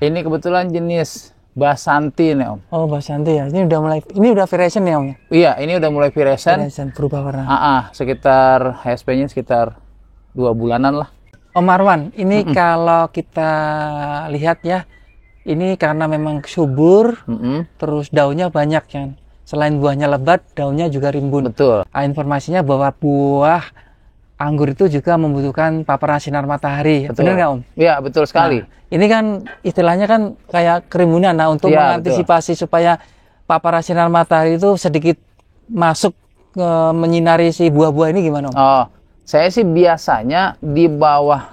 Ini kebetulan jenis Basanti nih Om. Oh, Basanti ya. Ini udah variation ya Om? Iya, ini udah mulai variation. Berubah warna. Sekitar HSP-nya sekitar 2 bulanan lah. Om Marwan, ini kalau kita lihat ya, ini karena memang subur, terus daunnya banyak kan. Selain buahnya lebat, daunnya juga rimbun. Betul. Informasinya bahwa buah anggur itu juga membutuhkan paparan sinar matahari. Betul. Benar nggak Om? Iya, betul sekali. Nah, ini kan istilahnya kan kayak kerimbunan. Nah, untuk mengantisipasi supaya paparan sinar matahari itu sedikit masuk menyinari si buah-buah ini gimana Om? Oh, saya sih biasanya di bawah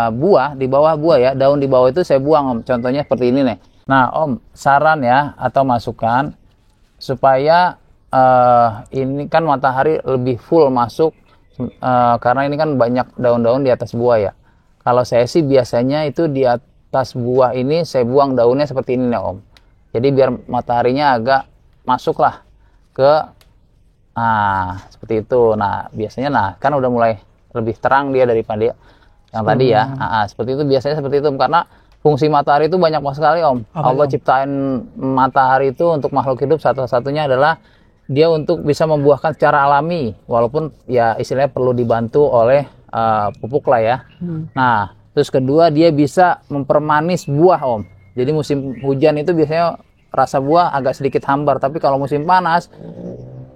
buah ya, daun di bawah itu saya buang Om. Contohnya seperti ini nih. Nah Om, saran ya atau masukan supaya ini kan matahari lebih full masuk karena ini kan banyak daun-daun di atas buah ya. Kalau saya sih biasanya itu di atas buah ini saya buang daunnya seperti ini nih Om. Jadi biar mataharinya agak masuk lah ke seperti itu. Nah biasanya kan udah mulai lebih terang dia daripada yang tadi ya. Seperti itu biasanya seperti itu karena fungsi matahari itu banyak sekali Om. Allah ciptain matahari itu untuk makhluk hidup satu-satunya adalah dia untuk bisa membuahkan secara alami, walaupun ya istilahnya perlu dibantu oleh pupuk lah ya. Nah terus kedua dia bisa mempermanis buah Om. Jadi musim hujan itu biasanya rasa buah agak sedikit hambar, tapi kalau musim panas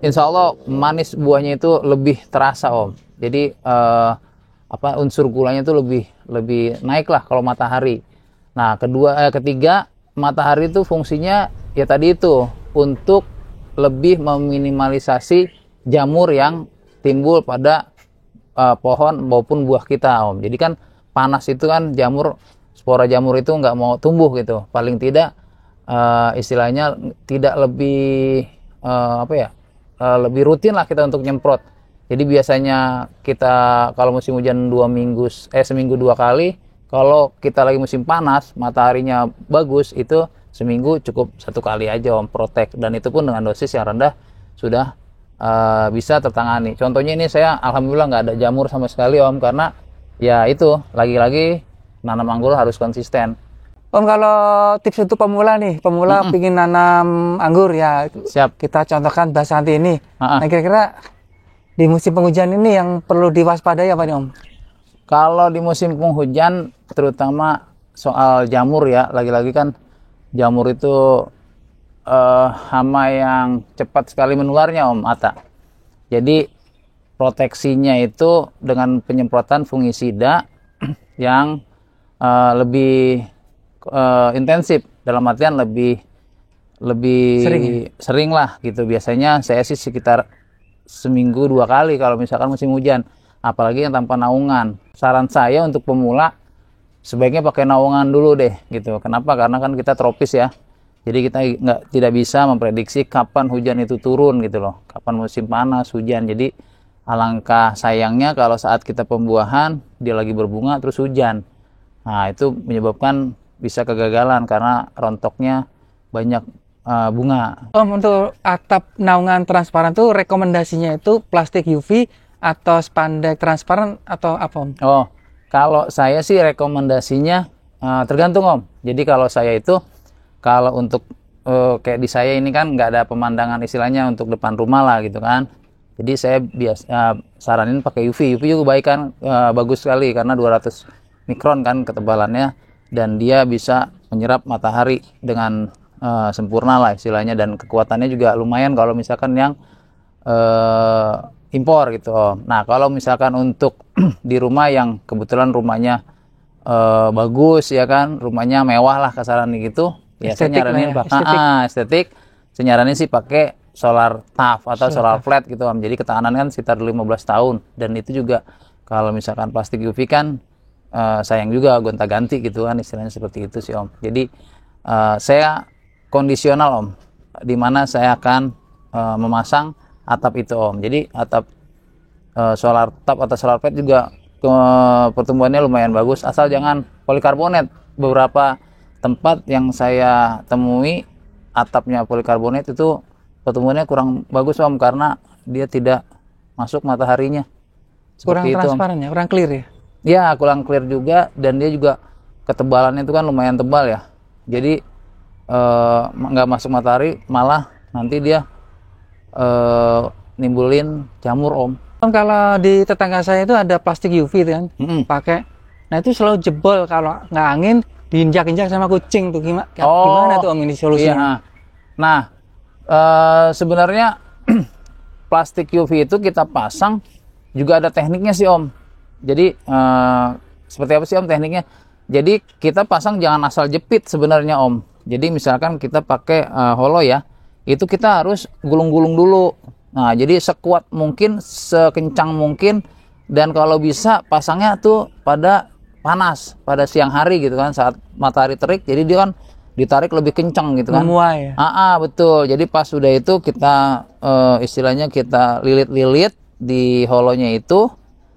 insya Allah manis buahnya itu lebih terasa Om. Jadi unsur gulanya itu lebih naik lah kalau matahari. Nah ketiga matahari itu fungsinya ya tadi itu untuk lebih meminimalisasi jamur yang timbul pada pohon maupun buah kita Om. Jadi kan panas itu kan spora jamur itu nggak mau tumbuh gitu. Paling tidak istilahnya tidak lebih lebih rutin lah kita untuk nyemprot. Jadi biasanya kita kalau musim hujan seminggu 2 kali. Kalau kita lagi musim panas, mataharinya bagus, itu seminggu cukup 1 kali aja Om protek. Dan itu pun dengan dosis yang rendah sudah bisa tertangani. Contohnya ini saya alhamdulillah nggak ada jamur sama sekali Om, karena ya itu lagi-lagi nanam anggur harus konsisten. Om, kalau tips untuk pemula pingin nanam anggur ya, siap. Kita contohkan Basanti ini. Nah kira-kira di musim penghujan ini yang perlu diwaspadai apa nih Om? Kalau di musim penghujan terutama soal jamur ya, lagi-lagi kan jamur itu hama yang cepat sekali menularnya Om Atta. Jadi proteksinya itu dengan penyemprotan fungisida yang lebih intensif, dalam artian lebih sering lah gitu. Biasanya saya sih sekitar seminggu 2 kali kalau misalkan musim hujan, apalagi yang tanpa naungan. Saran saya untuk pemula sebaiknya pakai naungan dulu deh gitu. Kenapa? Karena kan kita tropis ya, jadi kita tidak bisa memprediksi kapan hujan itu turun gitu loh, kapan musim panas, hujan. Jadi alangkah sayangnya kalau saat kita pembuahan dia lagi berbunga terus hujan. Nah itu menyebabkan bisa kegagalan karena rontoknya banyak bunga. Om, untuk atap naungan transparan tuh rekomendasinya itu plastik UV atau spandek transparan atau apa Om? Oh, kalau saya sih rekomendasinya tergantung Om. Jadi kalau saya itu kalau untuk kayak di saya ini kan nggak ada pemandangan istilahnya untuk depan rumah lah gitu kan. Jadi saya saranin pakai UV. UV juga baik kan, bagus sekali karena 200 mikron kan ketebalannya dan dia bisa menyerap matahari dengan sempurna lah istilahnya, dan kekuatannya juga lumayan kalau misalkan yang impor gitu Om. Nah kalau misalkan untuk di rumah yang kebetulan rumahnya bagus ya kan, rumahnya mewah lah kasaran gitu, ya saya nyaranin estetik. Saya nyaranin sih pakai solar taf atau solar flat gitu Om. Jadi ketahanan kan sekitar 15 tahun, dan itu juga kalau misalkan plastik UV kan sayang juga gonta-ganti gitu kan, istilahnya seperti itu sih Om. Jadi saya kondisional Om, dimana saya akan memasang atap itu Om. Jadi atap solar tap atau solar flat juga pertumbuhannya lumayan bagus, asal jangan polikarbonat. Beberapa tempat yang saya temui atapnya polikarbonat itu pertumbuhannya kurang bagus Om, karena dia tidak masuk mataharinya. Kurang transparan ya, kurang clear ya? Ya kurang clear juga, dan dia juga ketebalannya itu kan lumayan tebal ya. Jadi nggak masuk matahari, malah nanti dia nimbulin jamur Om. Kalau di tetangga saya itu ada plastik UV itu kan, pakai. Nah itu selalu jebol kalau nggak angin, diinjak-injak sama kucing tuh gimana? Gimana tuh Om ini solusinya? Iya. Nah sebenarnya plastik UV itu kita pasang juga ada tekniknya sih Om. Jadi seperti apa sih Om tekniknya? Jadi kita pasang jangan asal jepit sebenarnya Om. Jadi misalkan kita pakai holo ya, itu kita harus gulung-gulung dulu. Nah, jadi sekuat mungkin, sekencang mungkin, dan kalau bisa pasangnya tuh pada panas, pada siang hari gitu kan, saat matahari terik, jadi dia kan ditarik lebih kencang gitu kan. Memuai ya? Betul. Jadi pas sudah itu kita istilahnya kita lilit-lilit di holonya itu,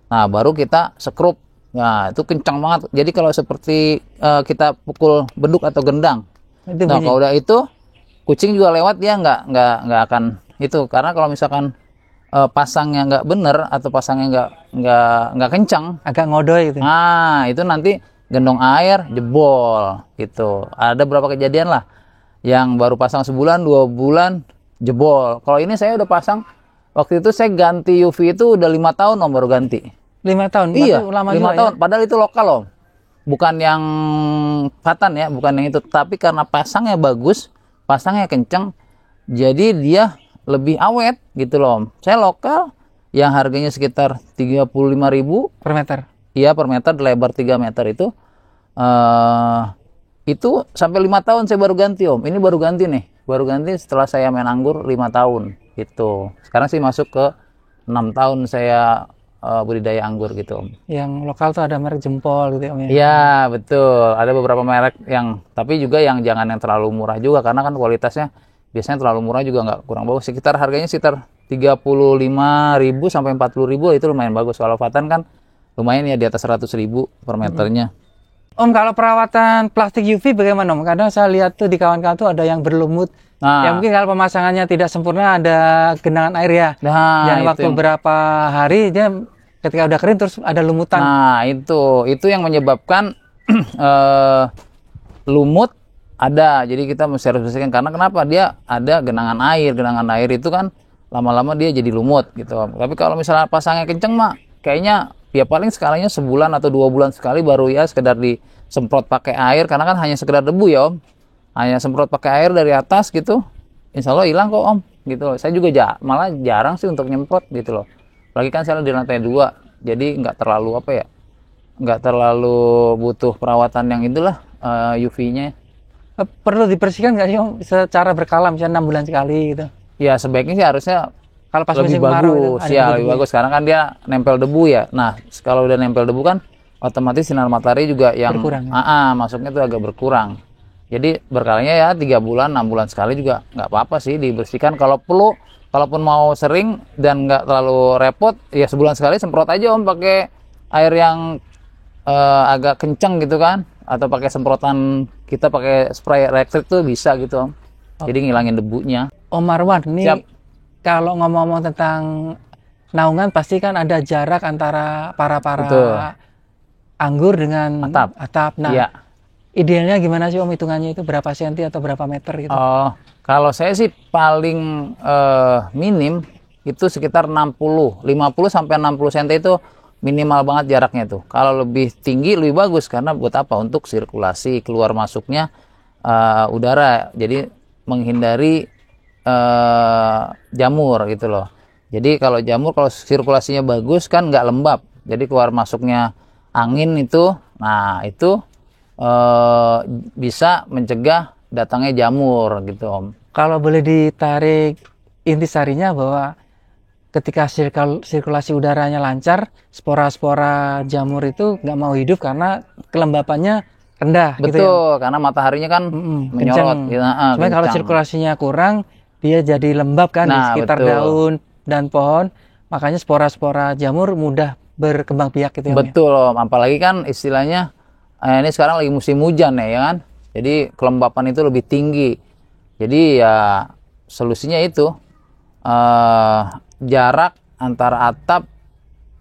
nah baru kita sekrup. Nah, itu kencang banget. Jadi kalau seperti kita pukul beduk atau gendang. Nah, kalau udah itu, kucing juga lewat dia nggak akan itu, karena kalau misalkan pasangnya nggak bener atau pasangnya nggak kencang, agak ngodoy gitu. Nah itu nanti gendong air jebol gitu. Ada beberapa kejadian lah yang baru pasang sebulan 2 bulan jebol. Kalau ini saya udah pasang, waktu itu saya ganti UV itu udah 5 tahun Om baru ganti. 5 tahun? Iya, lama 5 juga, tahun. ya? Padahal itu lokal Om, bukan yang patan ya, bukan yang itu. Tapi karena pasangnya bagus, pasangnya kencang, jadi dia lebih awet gitu loh Om. Saya lokal yang harganya sekitar 35.000 per meter. Iya, per meter, lebar 3 meter itu sampai 5 tahun saya baru ganti Om. Ini baru ganti nih. Baru ganti setelah saya main anggur 5 tahun gitu. Sekarang sih masuk ke 6 tahun saya budidaya anggur gitu Om. Yang lokal tuh ada merek Jempol gitu Om ya? Iya, betul. Ada beberapa merek tapi juga yang jangan yang terlalu murah juga, karena kan kualitasnya biasanya terlalu murah juga nggak, kurang bagus. Harganya sekitar 35.000 sampai 40.000 itu lumayan bagus. Kalau Fatan kan lumayan ya, di atas 100.000 per meternya. Om, kalau perawatan plastik UV bagaimana Om? Kadang saya lihat tuh di kawan-kawan tuh ada yang berlumut. Nah, Ya mungkin kalau pemasangannya tidak sempurna ada genangan air ya. Nah, yang waktu berapa hari dia ketika udah kering terus ada lumutan. Nah, itu yang menyebabkan lumut ada. Jadi kita mesti harus bersihkan, karena kenapa? Dia ada genangan air. Genangan air itu kan lama-lama dia jadi lumut gitu. Tapi kalau misalnya pasangnya kenceng mah kayaknya ya paling skalanya sebulan atau 2 bulan sekali baru ya sekedar disemprot pakai air, karena kan hanya sekedar debu ya Om. Hanya semprot pakai air dari atas gitu, insya Allah hilang kok Om gitu loh. Saya juga malah jarang sih untuk nyemprot gitu loh. Apalagi kan saya di lantai 2, jadi nggak terlalu nggak terlalu butuh perawatan yang itulah UV-nya. Perlu dibersihkan nggak sih Om secara berkala, misalnya 6 bulan sekali gitu? Ya sebaiknya sih harusnya kalau pas lebih musim kemarau bagus itu, ya, lebih bagus, karena kan dia nempel debu ya. Nah kalau udah nempel debu kan otomatis sinar matahari juga yang berkurang, ya? Masuknya tuh agak berkurang. Jadi berkalanya ya 3 bulan 6 bulan sekali juga nggak apa-apa sih dibersihkan. Kalau perlu, kalaupun mau sering dan nggak terlalu repot, ya sebulan sekali semprot aja Om pakai air yang agak kenceng gitu kan, atau pakai semprotan kita pakai spray elektrik tuh bisa gitu Om. Jadi ngilangin debunya. Om Marwan, ini kalau ngomong-ngomong tentang naungan pasti kan ada jarak antara para anggur dengan atap. Nah, iya. Idealnya gimana sih Om hitungannya itu, berapa senti atau berapa meter gitu? Kalau saya sih paling minim itu sekitar 50 sampai 60 cm itu minimal banget jaraknya tuh. Kalau lebih tinggi lebih bagus, karena buat apa? Untuk sirkulasi keluar masuknya udara. Jadi menghindari jamur gitu loh. Jadi kalau sirkulasinya bagus kan nggak lembab. Jadi keluar masuknya angin itu, nah itu bisa mencegah datangnya jamur gitu Om. Kalau boleh ditarik intisarinya bahwa ketika sirkulasi udaranya lancar, spora-spora jamur itu nggak mau hidup karena kelembapannya rendah. Betul, gitu ya? Karena mataharinya kan menyorot. Sebenarnya kalau sirkulasinya kurang, dia jadi lembab kan di sekitar daun dan pohon, makanya spora-spora jamur mudah berkembang biak gitu ya. Betul Om, apalagi kan istilahnya ini sekarang lagi musim hujan ya kan, jadi kelembapan itu lebih tinggi. Jadi ya solusinya itu jarak antara atap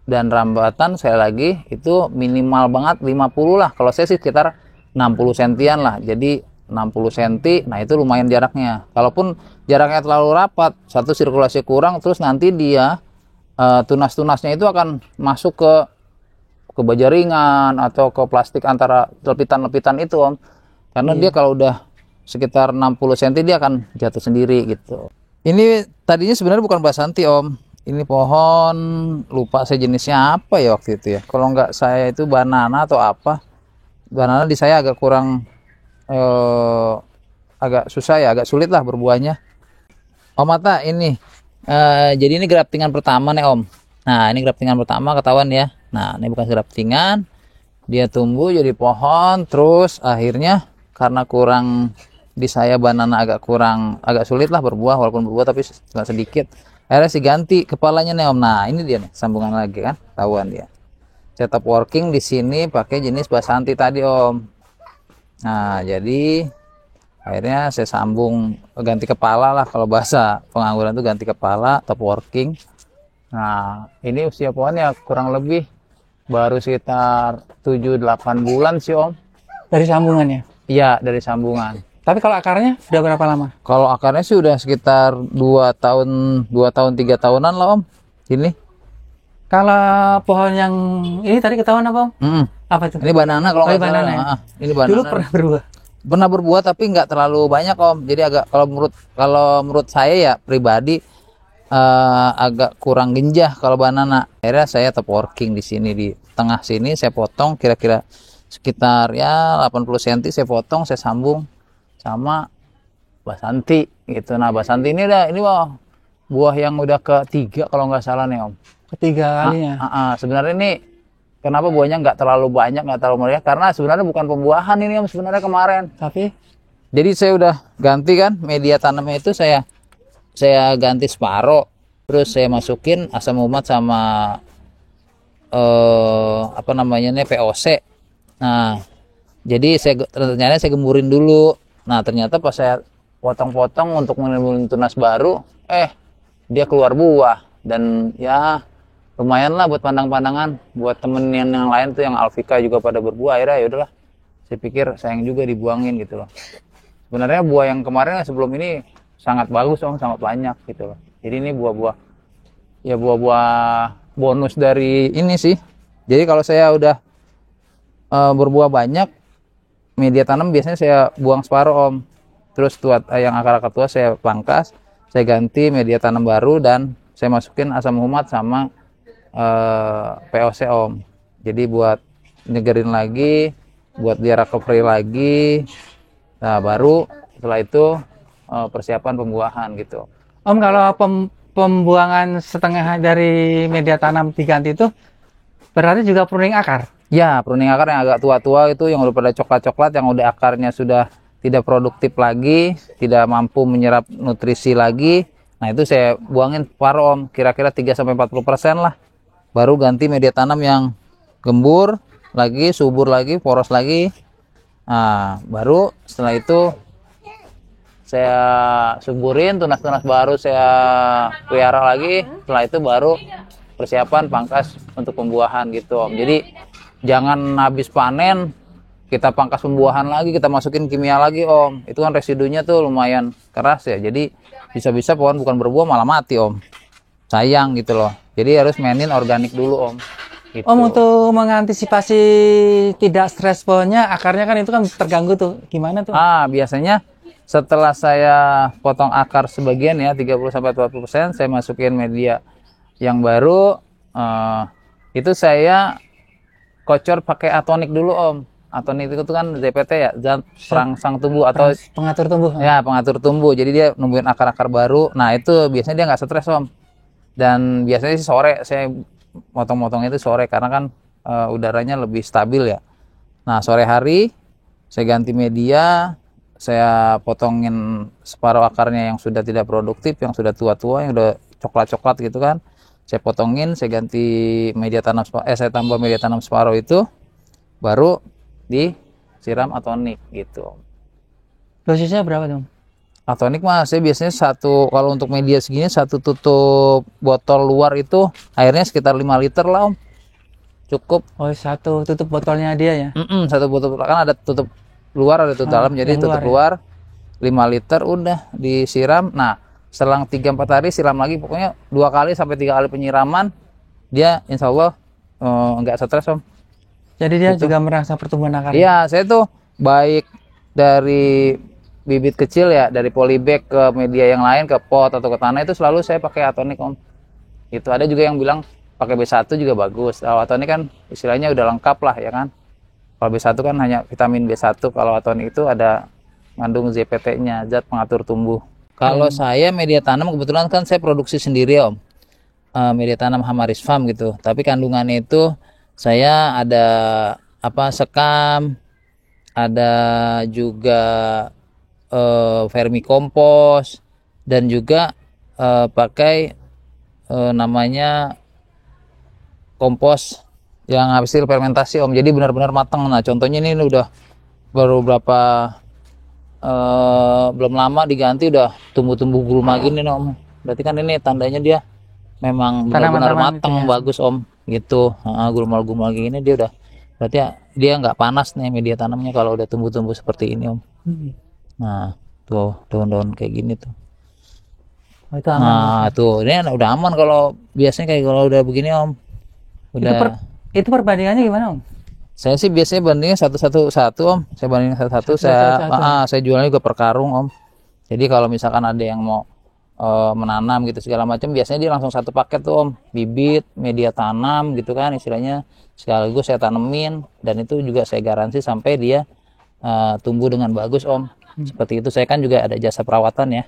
dan rambatan sekali lagi itu minimal banget 50 lah. Kalau saya sih sekitar 60 sentian lah. Jadi 60 cm, nah itu lumayan jaraknya. Kalaupun jaraknya terlalu rapat, satu sirkulasi kurang, terus nanti dia tunas-tunasnya itu akan masuk ke baja ringan atau ke plastik antara lepitan-lepitan itu Om. Karena dia kalau udah sekitar 60 cm dia akan jatuh sendiri gitu. Ini tadinya sebenarnya bukan basanti Om. Ini pohon, lupa saya jenisnya apa ya waktu itu ya. Kalau nggak saya itu banana atau apa. Banana di saya agak kurang, agak susah ya, agak sulit lah berbuahnya. Om Mata ini, jadi ini graftingan pertama nih Om. Nah ini graftingan pertama ketahuan ya. Nah ini bukan graftingan, dia tumbuh jadi pohon. Terus akhirnya karena kurang, di saya banana agak sulit lah berbuah, walaupun berbuah tapi nggak sedikit. Akhirnya sih ganti kepalanya nih Om. Nah ini dia nih sambungan lagi kan, tahuan dia. Setup working di sini pakai jenis basanti tadi Om. Nah jadi akhirnya saya sambung, ganti kepala lah, kalau bahasa pengangguran itu ganti kepala, top working. Nah ini usia pohonnya kurang lebih baru sekitar 7-8 bulan sih Om. Dari sambungannya? Iya dari sambungan. Tapi kalau akarnya udah berapa lama? Kalau akarnya sih udah sekitar 2 tahun 3 tahunan lah Om. Ini. Kalau pohon yang ini tadi ketahuan apa Om? Apa itu? Ini banana kalau nggak banana salah. ya? Ini banana. Dulu pernah berbuah? Pernah berbuah tapi nggak terlalu banyak Om. Jadi agak, kalau menurut saya ya pribadi, agak kurang genjah kalau banana. Akhirnya saya top working di sini, di tengah sini saya potong kira-kira sekitar ya 80 cm, saya potong, saya sambung sama basanti gitu. Nah basanti ini buah yang udah ketiga kalau nggak salah nih Om. Ketiga kalinya. Sebenarnya ini kenapa buahnya nggak terlalu banyak, nggak terlalu meriah, karena sebenarnya bukan pembuahan ini Om sebenarnya kemarin. Tapi jadi saya udah ganti kan media tanamnya itu, saya ganti separuh, terus saya masukin asam umat sama apa namanya nih, POC. Nah jadi ternyata saya gemurin dulu. Nah ternyata pas saya potong-potong untuk menimbulkan tunas baru, dia keluar buah. Dan ya lumayan lah buat pandang-pandangan, buat temen yang lain tuh yang Alfika juga pada berbuah. Akhirnya ya udahlah, saya pikir sayang juga dibuangin gitu loh. Sebenarnya buah yang kemarin sebelum ini sangat bagus Om, sangat banyak gitu loh. Jadi ini buah-buah bonus dari ini sih. Jadi kalau saya udah berbuah banyak, media tanam biasanya saya buang separuh Om. Terus yang akar-akar tua saya pangkas, saya ganti media tanam baru, dan saya masukin asam humat sama POC Om. Jadi buat nyegerin lagi, buat dia recovery lagi. Nah baru setelah itu persiapan pembuahan gitu. Om kalau pembuangan setengah dari media tanam diganti itu berarti juga pruning akar? Ya, pruning akar yang agak tua-tua itu, yang udah pada coklat-coklat, yang udah akarnya sudah tidak produktif lagi, tidak mampu menyerap nutrisi lagi. Nah itu saya buangin separuh Om, kira-kira 3-40% lah. Baru ganti media tanam yang gembur lagi, subur lagi, poros lagi. Nah baru setelah itu saya suburin, tunas-tunas baru saya pelihara lagi. Setelah itu baru persiapan pangkas untuk pembuahan gitu Om. Jadi jangan habis panen kita pangkas pembuahan lagi, kita masukin kimia lagi Om. Itu kan residunya tuh lumayan keras ya. Jadi bisa-bisa pohon bukan berbuah malah mati Om. Sayang gitu loh. Jadi harus mainin organik dulu Om. Gitu. Om untuk mengantisipasi tidak stres pohonnya, akarnya kan itu kan terganggu tuh. Gimana tuh? Biasanya setelah saya potong akar sebagian ya 30-40%, saya masukin media yang baru. Itu saya kocor pakai atonik dulu Om. Atonik itu kan ZPT ya, zat perangsang tumbuh atau pengatur tumbuh. Ya, pengatur tumbuh. Jadi dia numbuhin akar-akar baru. Nah itu biasanya dia nggak stres Om. Dan biasanya sih sore saya motong-motong itu sore, karena kan udaranya lebih stabil ya. Nah sore hari saya ganti media, saya potongin separuh akarnya yang sudah tidak produktif, yang sudah tua-tua, yang udah coklat-coklat gitu kan. Saya potongin, saya ganti media tanam, saya tambah media tanam separuh itu, baru disiram atonik gitu. Dosisnya berapa dong? Atonik mah saya biasanya kalau untuk media segini, satu tutup botol luar itu airnya sekitar 5 liter lah Om. cukup. Oh, satu tutup botolnya dia ya. Satu botol kan ada tutup luar ada tutup dalam, jadi tutup luar 5 liter udah disiram. Nah selang 3-4 hari siram lagi, pokoknya 2 kali sampai 3 kali penyiraman, dia insya Allah nggak stres Om. Jadi dia juga merasa pertumbuhan akar. Iya, saya tuh baik dari bibit kecil ya, dari polybag ke media yang lain, ke pot atau ke tanah, itu selalu saya pakai atonik Om. Itu ada juga yang bilang pakai B1 juga bagus. Kalau atonik kan istilahnya udah lengkap lah ya kan. Kalau B1 kan hanya vitamin B1, kalau atonik itu ada mengandung ZPT-nya, zat pengatur tumbuh. Kalau saya media tanam kebetulan kan saya produksi sendiri Om. Media tanam Hamaris Farm gitu. Tapi kandungannya itu saya ada sekam, ada juga vermikompos, dan juga pakai namanya kompos yang hasil fermentasi Om. Jadi benar-benar matang. Nah contohnya ini udah baru belum lama diganti udah tumbuh-tumbuh gulma gini nih Om. Berarti kan ini tandanya dia memang benar-benar matang, bagus Om gitu. Gulma-gulma gini dia udah, berarti dia nggak panas nih media tanamnya kalau udah tumbuh-tumbuh seperti ini Om. Nah tuh daun-daun kayak gini tuh. Itu aman. Nah tuh ini udah aman. Kalau biasanya kayak kalau udah begini Om, udah. Itu perbandingannya gimana Om? Saya sih biasanya bandingnya satu Om. Saya bandingin satu-satu. Saya jualnya juga per karung Om. Jadi kalau misalkan ada yang mau menanam gitu segala macam, biasanya dia langsung satu paket tuh Om, bibit, media tanam gitu kan istilahnya, sekaligus saya tanemin, dan itu juga saya garansi sampai dia tumbuh dengan bagus Om. Seperti itu. Saya kan juga ada jasa perawatan ya.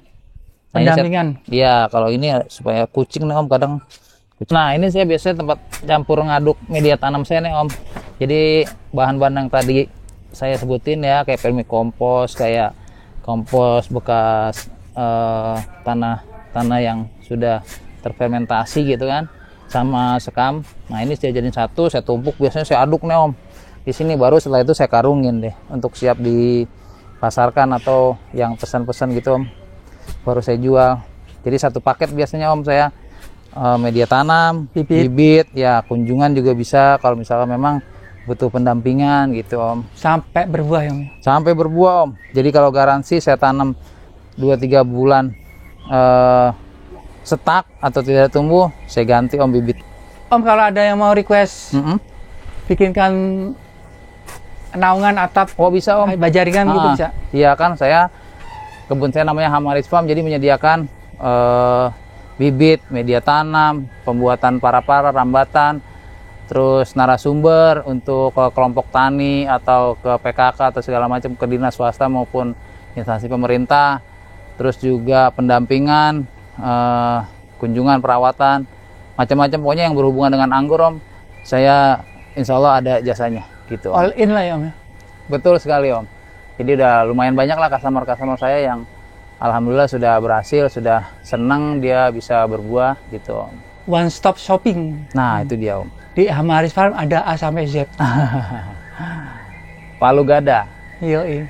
Pendampingan. Iya, kalau ini supaya kucing nih Om kadang. Nah ini saya biasanya tempat campur ngaduk media tanam saya nih Om. Jadi bahan-bahan yang tadi saya sebutin ya, kayak vermikompos, kayak kompos bekas tanah yang sudah terfermentasi gitu kan, sama sekam. Nah ini saya jadiin satu, saya tumpuk, biasanya saya aduk nih Om di sini, baru setelah itu saya karungin deh untuk siap dipasarkan atau yang pesan-pesan gitu Om, baru saya jual. Jadi satu paket biasanya Om saya media tanam, bibit ya, kunjungan juga bisa kalau misalkan memang butuh pendampingan gitu Om. Sampai berbuah ya Om? Sampai berbuah Om. Jadi kalau garansi saya tanam 2-3 bulan stuck atau tidak tumbuh, saya ganti Om bibit. Om kalau ada yang mau request bikinkan naungan atap, bisa Om, bajaringan gitu bisa? Iya kan, kebun saya namanya Hamaris Farm, jadi menyediakan bibit, media tanam, pembuatan para-para, rambatan, terus narasumber untuk ke kelompok tani atau ke PKK atau segala macam, ke dinas swasta maupun instansi pemerintah, terus juga pendampingan, kunjungan, perawatan, macam-macam pokoknya yang berhubungan dengan anggur Om, saya insya Allah ada jasanya gitu Om. All in lah ya Om ya? Betul sekali Om. Jadi udah lumayan banyak lah customer saya yang alhamdulillah sudah berhasil, sudah senang dia bisa berbuah gitu Om. One stop shopping. Nah itu dia Om. Di Hamaris Farm ada A sampai Z. Palu Gada. Yoi.